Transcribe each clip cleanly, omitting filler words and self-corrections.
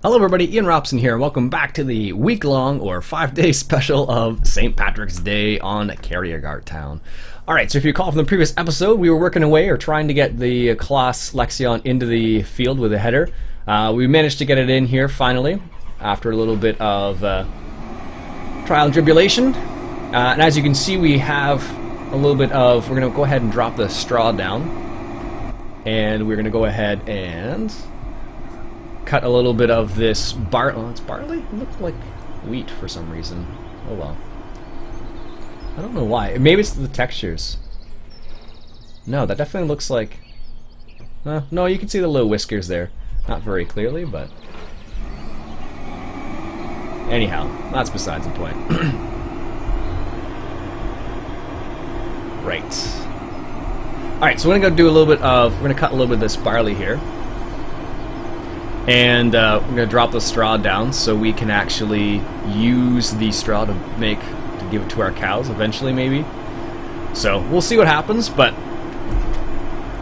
Hello everybody, Iain Robson here, and welcome back to the week-long or 5-day special of St. Patrick's Day on Carrigart Town. Alright, so if you recall from the previous episode, we were working away or trying to get the class Lexion into the field with a header. We managed to get it in here finally, after a little bit of trial and tribulation. And as you can see, we have a little bit of, we're going to go ahead and drop the straw down. And we're going to go ahead and cut a little bit of this barley. Oh, it's barley? It looked like wheat for some reason. Oh well. I don't know why. Maybe it's the textures. No, that definitely looks like... no, you can see the little whiskers there. Not very clearly, but... Anyhow, that's besides the point. Right. Alright, so we're going to do a little bit of... We're going to cut a little bit of this barley here. And we're going to drop the straw down so we can actually use the straw to give it to our cows eventually, maybe. So we'll see what happens, but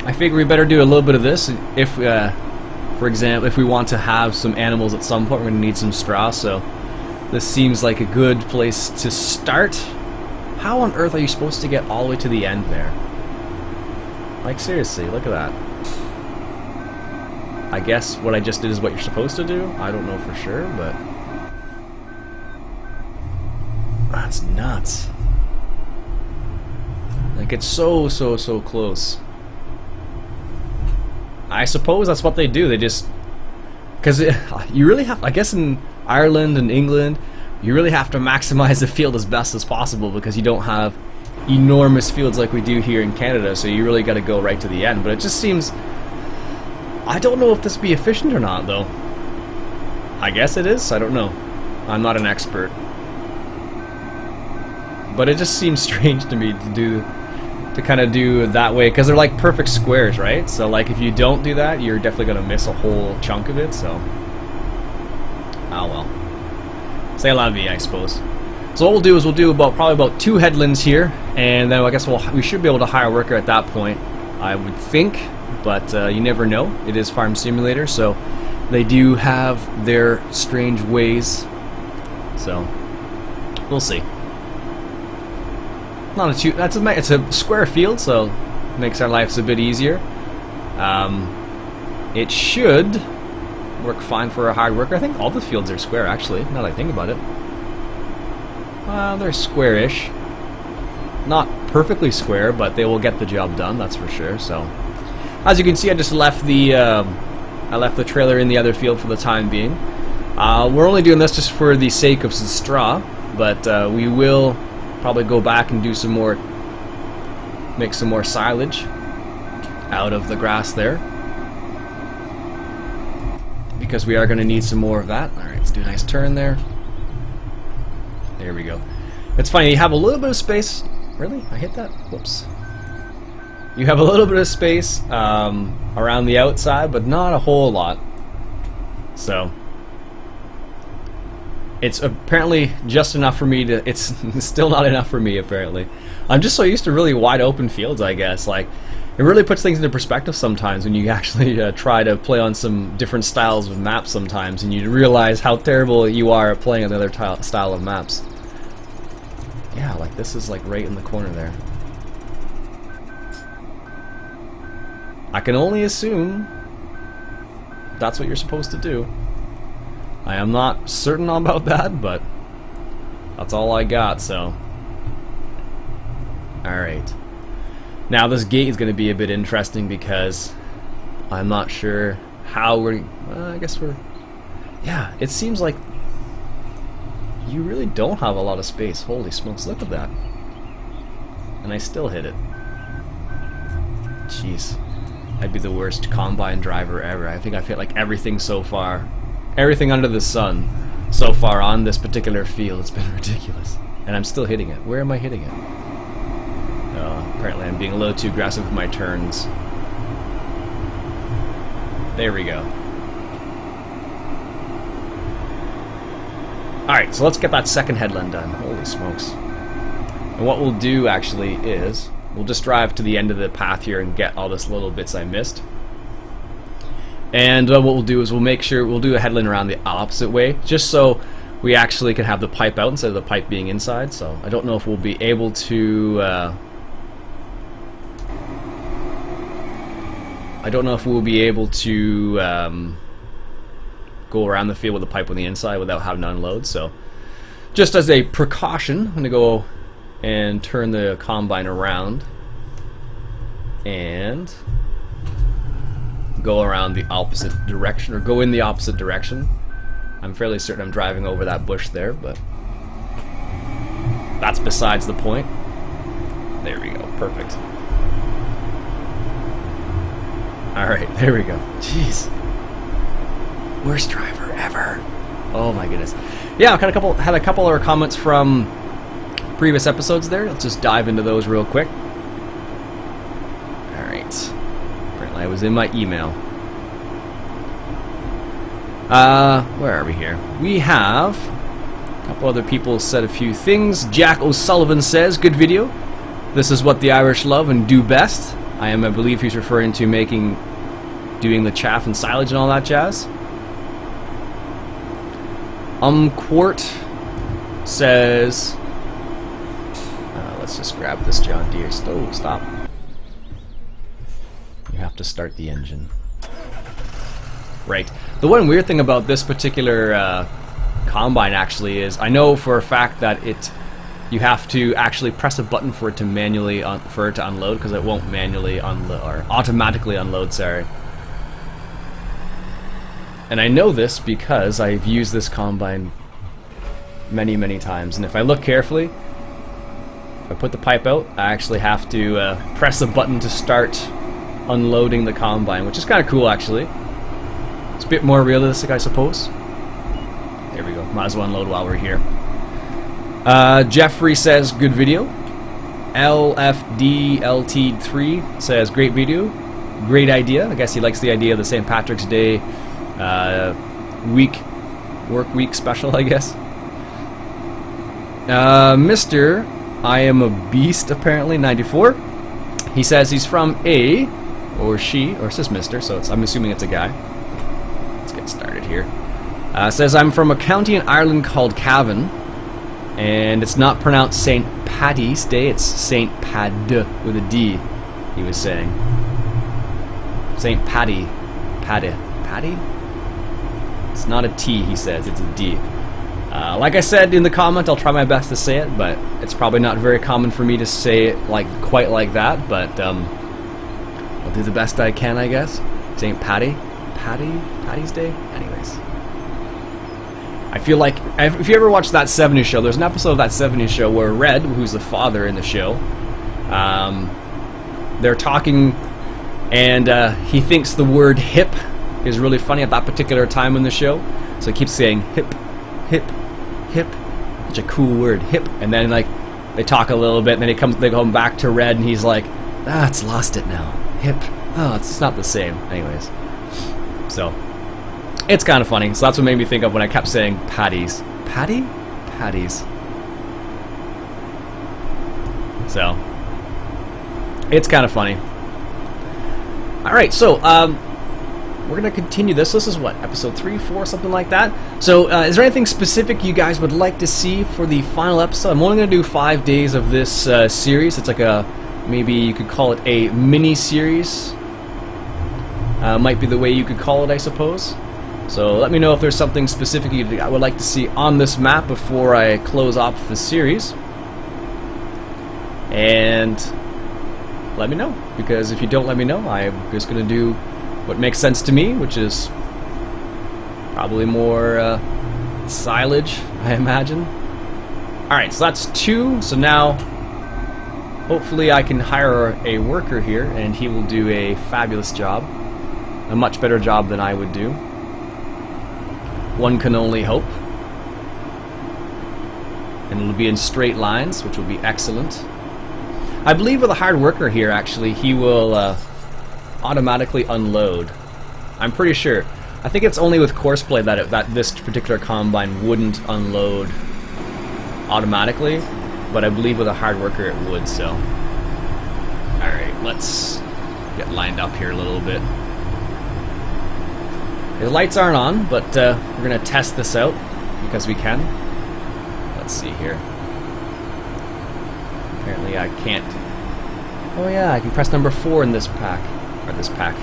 I figure we better do a little bit of this. If, for example, if we want to have some animals at some point, we're going to need some straw, so this seems like a good place to start. How on earth are you supposed to get all the way to the end there? Like, seriously, look at that. I guess what I just did is what you're supposed to do. I don't know for sure, but that's nuts. Like, it's so close. I suppose that's what they do. They just, because you really have, I guess in Ireland and England, you really have to maximize the field as best as possible because you don't have enormous fields like we do here in Canada. So you really got to go right to the end. But it just seems, I don't know if this be efficient or not, though. I guess it is. I don't know. I'm not an expert. But it just seems strange to me to kind of do it that way, because they're like perfect squares, right? So like if you don't do that, you're definitely going to miss a whole chunk of it, so... Oh well. Say la vie, I suppose. So what we'll do is we'll do probably about 2 headlands here, and then I guess we should be able to hire a worker at that point, I would think. But you never know. It is Farm Simulator, so they do have their strange ways. So we'll see. Not a it's a square field, so it makes our lives a bit easier. It should work fine for a hard worker. I think all the fields are square, actually. Now that I think about it, they're square-ish. Not perfectly square, but they will get the job done. That's for sure. So. As you can see, I just left the trailer in the other field for the time being. We're only doing this just for the sake of some straw, but we will probably go back and do some more, make some more silage out of the grass there, because we are going to need some more of that. All right, let's do a nice turn there. There we go. It's funny, you have a little bit of space. Really? I hit that? Whoops. You have a little bit of space around the outside, but not a whole lot. So it's apparently just enough for me to... It's still not enough for me, apparently. I'm just so used to really wide open fields, I guess. Like, it really puts things into perspective sometimes when you actually try to play on some different styles of maps sometimes, and you realize how terrible you are at playing another style of maps. Yeah, like this is like right in the corner there. I can only assume that's what you're supposed to do. I am not certain about that, but that's all I got, so. Alright. Now this gate is going to be a bit interesting because I'm not sure how we're... I guess we're... Yeah, it seems like you really don't have a lot of space. Holy smokes, look at that. And I still hit it. Jeez. I'd be the worst combine driver ever. I think I've hit like everything so far. Everything under the sun so far on this particular field. It's been ridiculous. And I'm still hitting it. Where am I hitting it? Apparently I'm being a little too aggressive with my turns. There we go. Alright, so let's get that second headland done. Holy smokes. And what we'll do actually is we'll just drive to the end of the path here and get all these little bits I missed. And what we'll do is we'll make sure we'll do a headland around the opposite way, just so we actually can have the pipe out instead of the pipe being inside. So I don't know if we'll be able to go around the field with the pipe on the inside without having to unload. So just as a precaution, I'm going to go and turn the combine around and go around the opposite direction, or go in the opposite direction. I'm fairly certain I'm driving over that bush there, but that's besides the point. There we go, perfect. Alright, there we go. Jeez. Worst driver ever. Oh my goodness. Yeah, I had a couple of comments from previous episodes there. Let's just dive into those real quick. Alright. Apparently I was in my email. Where are we here? We have a couple other people said a few things. Jack O'Sullivan says, good video. This is what the Irish love and do best. I believe he's referring to doing the chaff and silage and all that jazz. Quart says, let's just grab this John Deere. Stop. You have to start the engine. Right. The one weird thing about this particular combine actually is, I know for a fact that you have to actually press a button for it to unload, because it won't manually unload or automatically unload. Sorry. And I know this because I've used this combine many times, and if I look carefully, if I put the pipe out, I actually have to press a button to start unloading the combine, which is kind of cool actually. It's a bit more realistic, I suppose. There we go. Might as well unload while we're here. Jeffrey says, good video. LFDLT3 says, great video. Great idea. I guess he likes the idea of the St. Patrick's Day work week special, I guess. Mr. I am a beast, apparently, 94. He says he's from a, or she, or it says Mr., so I'm assuming it's a guy. Let's get started here. Says, I'm from a county in Ireland called Cavan, and it's not pronounced St. Paddy's Day, it's St. Pad with a D, he was saying. St. Paddy. Paddy? It's not a T, he says, it's a D. Like I said in the comment, I'll try my best to say it, but it's probably not very common for me to say it quite like that, but I'll do the best I can, I guess. St. Paddy's Day? Anyways. I feel like, if you ever watch That 70s Show, there's an episode of That 70s Show where Red, who's the father in the show, they're talking, and he thinks the word hip is really funny at that particular time in the show, so he keeps saying hip, hip, hip. Such a cool word, hip. And then they talk a little bit, and then they come back to Red, and he's like, it's lost it now. Hip. Oh, it's not the same. Anyways, so it's kind of funny. So that's what made me think of when I kept saying Paddy's. Paddy's. So it's kind of funny. All right, so we're gonna continue this. This is what, episode 3, 4, something like that. So is there anything specific you guys would like to see for the final episode? I'm only gonna do 5 days of this series. It's like maybe you could call it a mini series. Might be the way you could call it, I suppose. So let me know if there's something specific I would like to see on this map before I close off the series. And let me know, because if you don't let me know, I'm just going to do what makes sense to me, which is probably more silage, I imagine. Alright, so that's 2. So now, hopefully I can hire a worker here, and he will do a fabulous job. A much better job than I would do. One can only hope. And it'll be in straight lines, which will be excellent. I believe with a hard worker here, actually, he will automatically unload. I'm pretty sure. I think it's only with courseplay that this particular combine wouldn't unload automatically, but I believe with a hard worker it would, so. Alright, let's get lined up here a little bit. The lights aren't on, but we're going to test this out because we can. Let's see here. Apparently I can't. Oh yeah, I can press number 4 in this pack. Or this pack.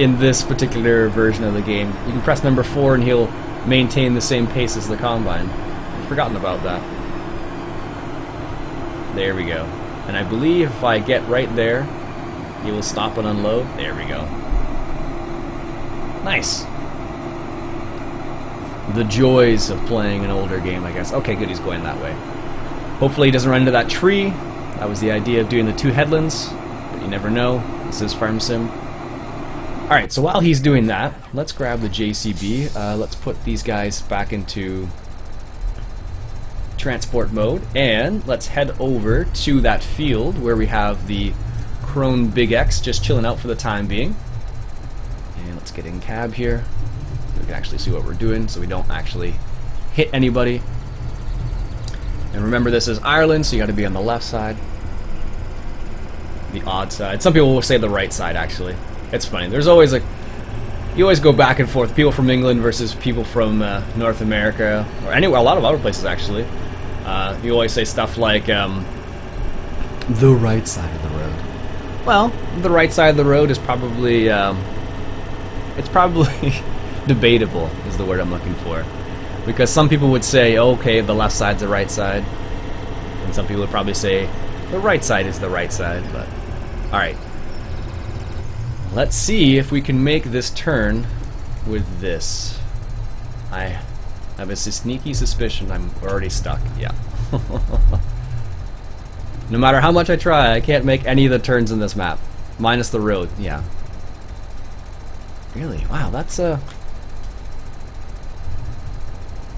In this particular version of the game. You can press number 4 and he'll maintain the same pace as the Combine. I've forgotten about that. There we go. And I believe if I get right there, he will stop and unload. There we go. Nice. The joys of playing an older game, I guess. Okay, good, he's going that way. Hopefully he doesn't run into that tree. That was the idea of doing the 2 headlands, but you never know. This is Farm Sim. Alright, so while he's doing that, let's grab the JCB. Let's put these guys back into transport mode, and let's head over to that field where we have the Crone Big X just chilling out for the time being. And let's get in cab here. We can actually see what we're doing so we don't actually hit anybody. And remember, this is Ireland, so you got to be on the left side. The odd side. Some people will say the right side, actually. It's funny. There's always like, you always go back and forth. People from England versus people from North America, or anywhere, a lot of other places actually. You always say stuff like the right side of the road. Well, the right side of the road is probably it's probably debatable is the word I'm looking for, because some people would say, okay, the left side's the right side, and some people would probably say the right side is the right side. But all right. Let's see if we can make this turn with this. I have a sneaky suspicion I'm already stuck. Yeah. No matter how much I try, I can't make any of the turns in this map. Minus the road, yeah. Really? Wow, that's a...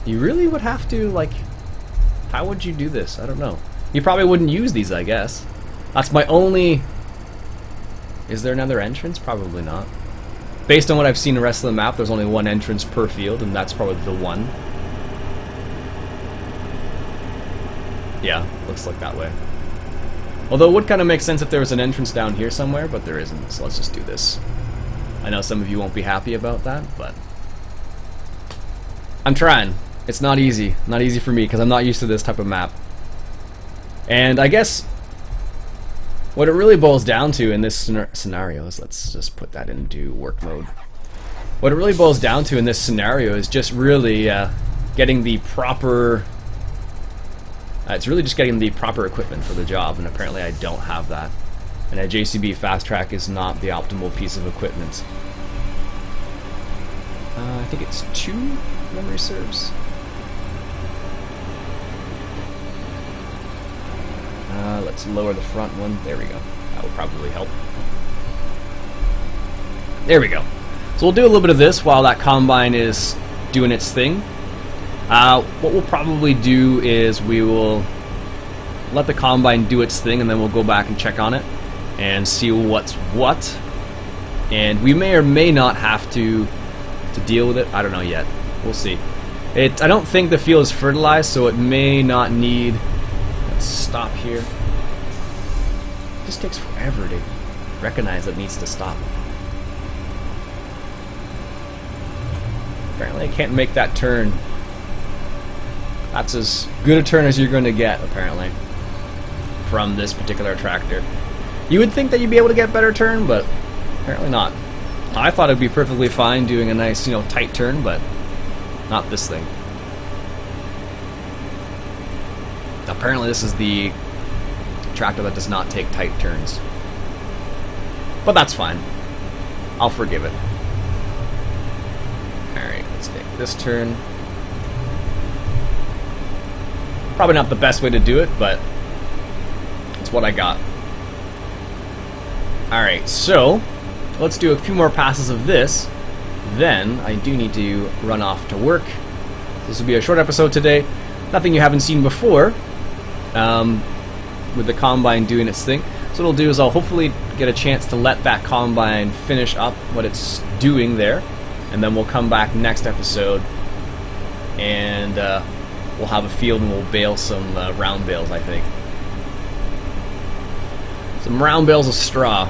You really would have to, like... How would you do this? I don't know. You probably wouldn't use these, I guess. That's my only... Is there another entrance? Probably not. Based on what I've seen the rest of the map, there's only 1 entrance per field, and that's probably the one. Yeah, looks like that way. Although it would kind of make sense if there was an entrance down here somewhere, but there isn't, so let's just do this. I know some of you won't be happy about that, but... I'm trying. It's not easy. Not easy for me, because I'm not used to this type of map. And I guess... what it really boils down to in this scenario is, let's just put that into work mode. What it really boils down to in this scenario is just really getting the proper... it's really just getting the proper equipment for the job, and apparently I don't have that. And a JCB Fast Track is not the optimal piece of equipment. I think it's 2, if memory serves. Let's lower the front one. There we go. That would probably help. There we go. So we'll do a little bit of this while that Combine is doing its thing. What we'll probably do is we will let the Combine do its thing, and then we'll go back and check on it and see what's what. And we may or may not have to deal with it. I don't know yet. We'll see. I don't think the field is fertilized, so it may not need... Let's stop here. It just takes forever to recognize it needs to stop. Apparently I can't make that turn. That's as good a turn as you're going to get, apparently, from this particular tractor. You would think that you'd be able to get a better turn, but apparently not. I thought it'd be perfectly fine doing a nice, tight turn, but not this thing. Apparently this is the tractor that does not take tight turns. But that's fine. I'll forgive it. Alright, let's take this turn. Probably not the best way to do it, but it's what I got. Alright, so let's do a few more passes of this. Then I do need to run off to work. This will be a short episode today. Nothing you haven't seen before. With the Combine doing its thing. So what I'll do is I'll hopefully get a chance to let that Combine finish up what it's doing there, and then we'll come back next episode and we'll have a field and we'll bale some round bales, I think. Some round bales of straw,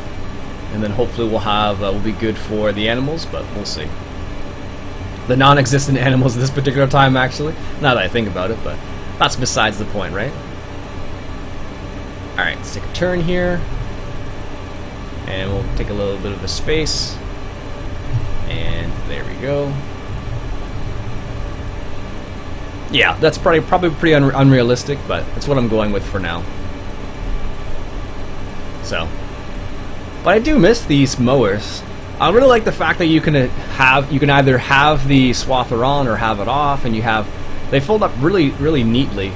and then hopefully we'll be good for the animals, but we'll see. the non-existent animals at this particular time, actually. Now that I think about it, but that's besides the point, right? Alright, let's take a turn here. And we'll take a little bit of a space. And there we go. Yeah, that's probably pretty unrealistic, but that's what I'm going with for now. So, but I do miss these mowers. I really like the fact that you can either have the swather on or have it off, and they fold up really neatly.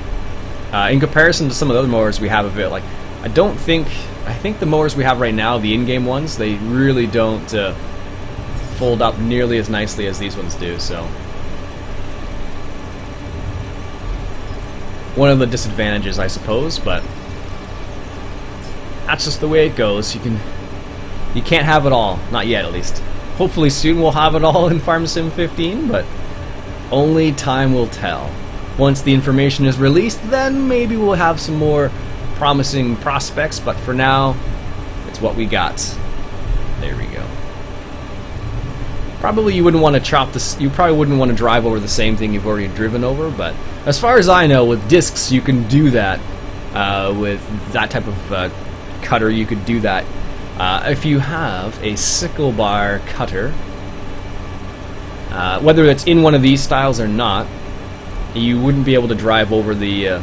In comparison to some of the other mowers we have of it, like I think the mowers we have right now, the in-game ones, they really don't fold up nearly as nicely as these ones do. So one of the disadvantages, I suppose, but that's just the way it goes. You can't have it all, not yet at least. Hopefully soon we'll have it all in Farm Sim 15, but only time will tell. Once the information is released, then maybe we'll have some more promising prospects, but for now, it's what we got. There we go. Probably you wouldn't want to chop this, you probably wouldn't want to drive over the same thing you've already driven over, but as far as I know, with discs you can do that. With that type of cutter, you could do that. If you have a sickle bar cutter, whether it's in one of these styles or not, you wouldn't be able to drive over the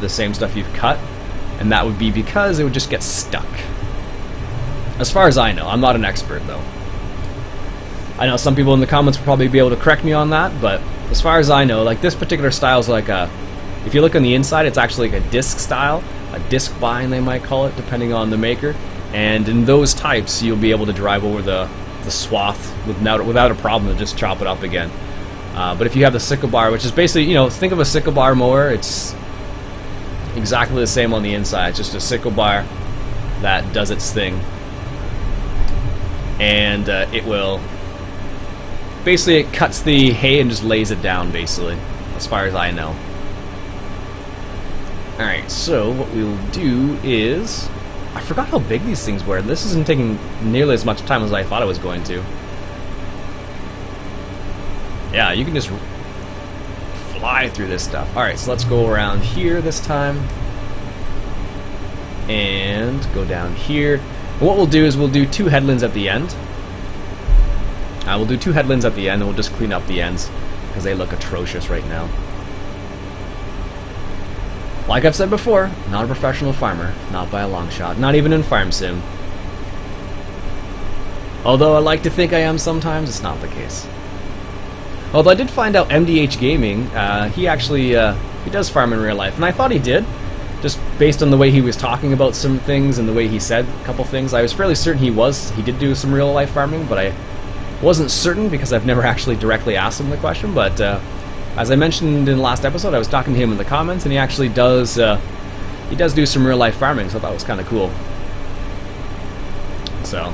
same stuff you've cut, and that would be because it would just get stuck. As far as I know, I'm not an expert though. I know some people in the comments will probably be able to correct me on that, but as far as I know, like this particular style is like if you look on the inside, it's actually like a disc style, a disc bind they might call it, depending on the maker. And in those types, you'll be able to drive over the swath without a problem, to just chop it up again. But if you have the sickle bar, which is basically, you know, think of a sickle bar mower, it's exactly the same on the inside. It's just a sickle bar that does its thing. And it will, basically it cuts the hay and just lays it down, basically, as far as I know. Alright, so what we'll do is, I forgot how big these things were. This isn't taking nearly as much time as I thought it was going to. Yeah, you can just fly through this stuff. Alright, so let's go around here this time. And go down here. And what we'll do is we'll do 2 headlands at the end. We'll do 2 headlands at the end, and we'll just clean up the ends, because they look atrocious right now. Like I've said before, not a professional farmer, not by a long shot, not even in Farm Sim. Although I like to think I am sometimes, it's not the case. Although I did find out MDH Gaming, he actually he does farm in real life, and I thought he did, just based on the way he was talking about some things and the way he said a couple things. I was fairly certain he did do some real life farming, but I wasn't certain because I've never actually directly asked him the question. But as I mentioned in the last episode, I was talking to him in the comments, and he actually does do some real life farming, so I thought it was kind of cool. So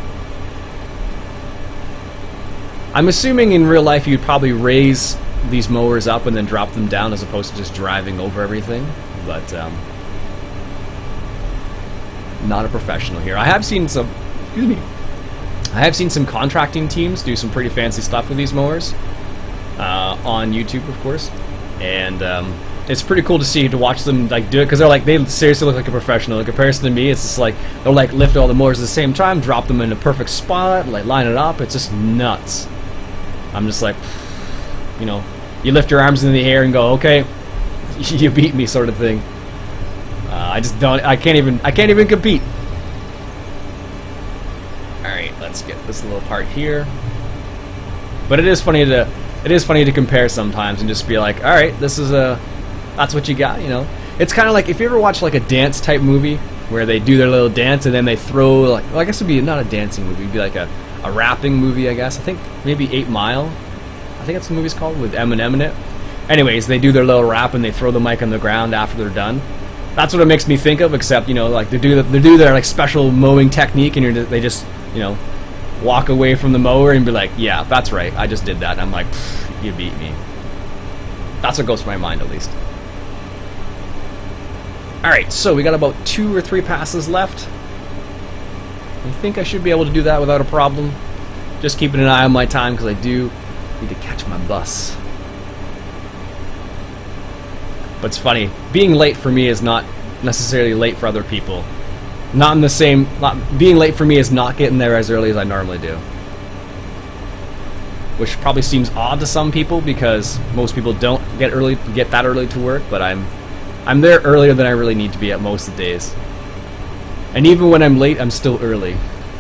I'm assuming in real life you'd probably raise these mowers up and then drop them down, as opposed to just driving over everything. But not a professional here. I have seen some, excuse me, I have seen some contracting teams do some pretty fancy stuff with these mowers on YouTube, of course, and it's pretty cool to see, to watch them like do it, because they seriously look like a professional. In comparison to me, it's just like they'll like lift all the mowers at the same time, drop them in a perfect spot, like line it up. It's just nuts. I'm just like, you know, you lift your arms in the air and go, okay, you beat me, sort of thing. I just don't. I can't even compete. All right, let's get this little part here. But it is funny to compare sometimes and just be like, all right, this is that's what you got, you know. It's kind of like if you ever watch like a dance type movie where they do their little dance and then they throw, like, well, I guess it'd be not a dancing movie, it'd be like a rapping movie, I guess. I think maybe 8 Mile. I think that's the movie's called, with Eminem in it. Anyways, they do their little rap and they throw the mic on the ground after they're done. That's what it makes me think of, except, you know, like they do their like special mowing technique, and they just, you know, walk away from the mower and be like, yeah, that's right, I just did that. And I'm like, you beat me. That's what goes through my mind, at least. Alright, so we got about 2 or 3 passes left. I think I should be able to do that without a problem. Just keeping an eye on my time because I do need to catch my bus. But it's funny, being late for me is not necessarily late for other people. Being late for me is not getting there as early as I normally do. Which probably seems odd to some people because most people don't get that early to work, but I'm there earlier than I really need to be at most of the days. And even when I'm late, I'm still early.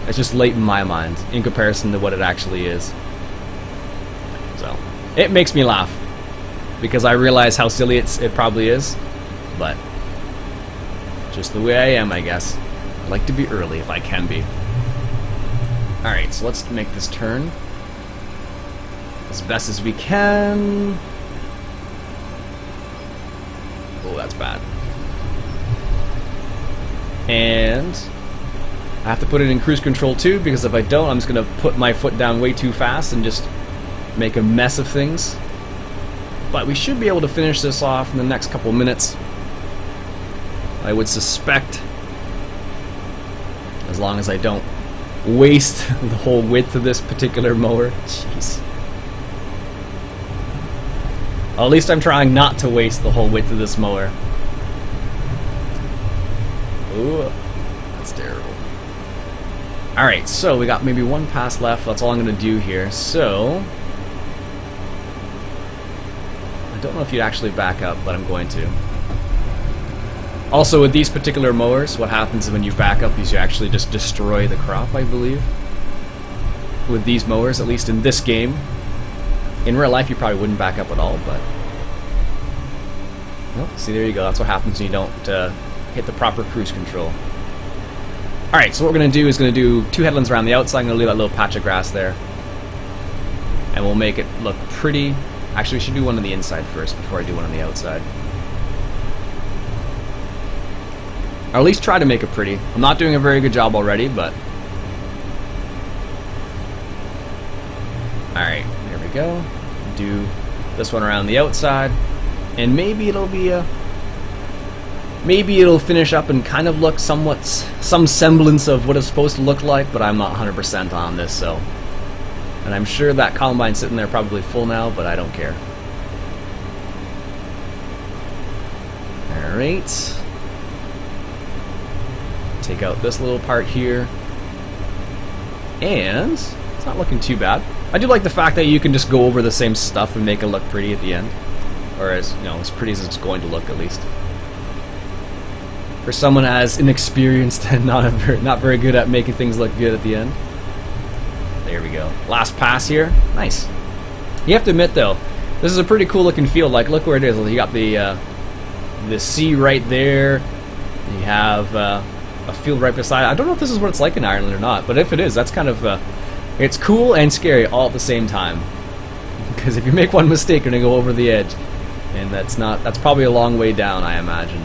It's just late in my mind in comparison to what it actually is. So, it makes me laugh because I realize how silly it probably is, but just the way I am, I guess. I like to be early if I can be. Alright, so let's make this turn as best as we can. Oh, that's bad. And I have to put it in cruise control too, because if I don't, I'm just going to put my foot down way too fast and just make a mess of things. But we should be able to finish this off in the next couple minutes, I would suspect, as long as I don't waste the whole width of this particular mower. Jeez. Well, at least I'm trying not to waste the whole width of this mower. Ooh, that's terrible. Alright, so we got maybe one pass left. That's all I'm going to do here. So, I don't know if you'd actually back up, but I'm going to. Also, with these particular mowers, what happens when you back up is you actually just destroy the crop, I believe. With these mowers, at least in this game. In real life, you probably wouldn't back up at all, but... Oh, see, there you go. That's what happens when you don't hit the proper cruise control. Alright, so what we're going to do is going to do 2 headlands around the outside. I'm going to leave that little patch of grass there. And we'll make it look pretty. Actually, we should do one on the inside first before I do one on the outside. Or at least try to make it pretty. I'm not doing a very good job already, but... Alright, there we go. Do this one around the outside. And maybe it'll be a... Maybe it'll finish up and kind of look somewhat... some semblance of what it's supposed to look like, but I'm not 100% on this, so... And I'm sure that combine's sitting there probably full now, but I don't care. Alright. Take out this little part here. And it's not looking too bad. I do like the fact that you can just go over the same stuff and make it look pretty at the end. Or as, you know, as pretty as it's going to look at least. For someone as inexperienced and not very good at making things look good at the end. There we go. Last pass here. Nice. You have to admit though, this is a pretty cool looking field. Like, look where it is. You got the sea right there. You have a field right beside. I don't know if this is what it's like in Ireland or not, but if it is, that's kind of it's cool and scary all at the same time. Because if you make one mistake, you're gonna go over the edge, and that's probably a long way down, I imagine.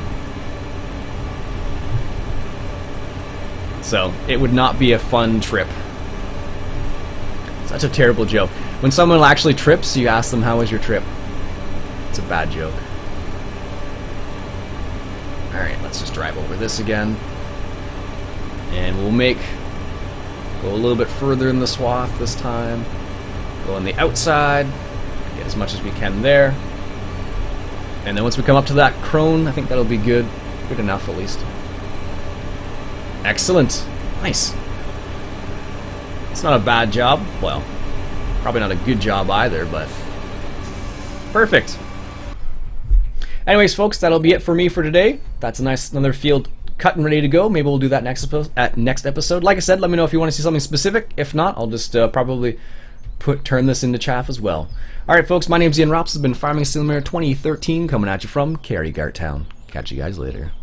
So it would not be a fun trip. Such a terrible joke. When someone actually trips, you ask them, "How was your trip?" It's a bad joke. All right, let's just drive over this again. And we'll go a little bit further in the swath this time. Go on the outside, get as much as we can there. And then once we come up to that crone, I think that'll be good. Good enough, at least. Excellent. Nice. It's not a bad job. Well, probably not a good job either, but perfect. Anyways, folks, that'll be it for me for today. That's a nice another field cut and ready to go. Maybe we'll do that next episode. Like I said, let me know if you want to see something specific. If not, I'll just probably turn this into chaff as well. Alright folks, my name's Iain. Robson has been Farming Simulator 2013, coming at you from Carrigart Town. Catch you guys later.